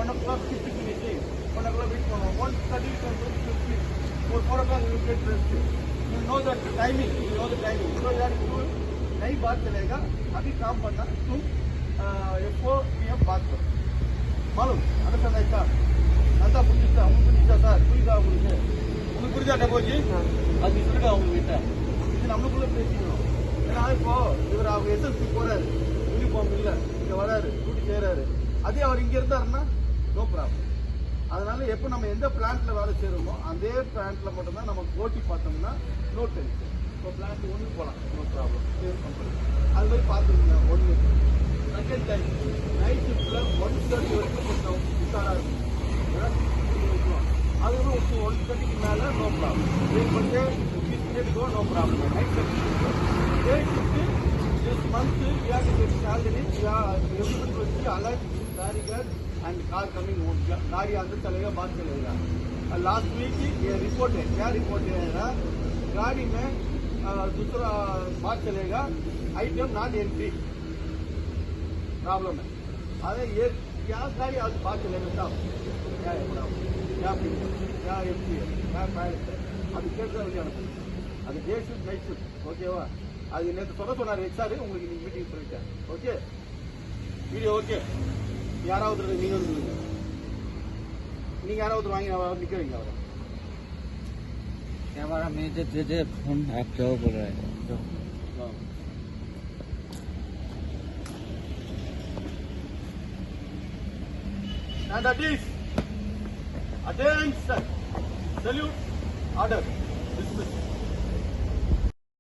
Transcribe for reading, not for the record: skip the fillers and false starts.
1 o'clock shift finishing. 1 o'clock wait for 1:30 to 2:50. 4 o'clock you will get rest. You know the timing. So you have to नहीं बात चलेगा अभी काम करना तुम 4 PM बात करो मालूम अंडरस्टैंड आइता अंता புரிஞ்சுதா சார் புரியுதா உங்களுக்கு புரியுதா டபோஜி அது சொல்லுங்க அவங்க கிட்ட இது நம்மளுக்குள்ள பேசிக்கணும் ஏன்னா இப்போ இவர் அவங்க எஸ்எஸ்பி போறாரு யூனிஃபார்ம் இல்ல இங்க வராரு டியூட்டி செய்யறாரு அதே அவர் இங்க இருந்தாருன்னா நோ ப்ராப்ளம் அதனால எப்போ நம்ம எந்த பிளான்ட்ல வேலை செய்யறோமோ அதே பிளான்ட்ல மட்டும்தான் நம்ம ஓட்டி பார்த்தோம்னா நோ டென்ஷன் இப்போ பிளான்ட் ஒன்று போகலாம் நோ ப்ராப்ளம் சேவ் கம்பெனி அது மாதிரி பார்த்துருங்க ஒன்று செகண்ட் டைம் நைட் ஷிஃப்டில் 1:30 வரைக்கும் கொஞ்சம் உஷாராக இருக்கும் அதுவும் 1:30க்கு மேலே நோ ப்ராப்ளம் வெயிட் பண்ணிட்டு மினிட்கோ no problem night day shift this month we have to get salary everybody will be alert कारीगर एंड कार कमिंग गाड़ी अंदर चलेगा बात चलेगा लास्ट वीक ये रिपोर्ट है क्या रिपोर्ट है गाड़ी में दूसरा बात चलेगा आइटम नॉट एंट्री प्रॉब्लम है अरे ये क्या गाड़ी आज बात चलेगा साहब क्या है प्रॉब्लम क्या एंट्री है क्या फाइल है அது கேட்கறது அது டே ஷிஃப்ட் நைட் ஷிஃப்ட் ஓகேவா அது நேற்று சொன்னார் எக்ஸாரு உங்களுக்கு இன்னைக்கு மீட்டிங் சொல்லிட்டேன் ஓகே வீடியோ ஓகே யாராவது நீங்க யாராவது வாங்கி நிக்க வைங்க அவரை कैमरा में दे फोन आप क्या बोल रहे हैं and that is attention salute order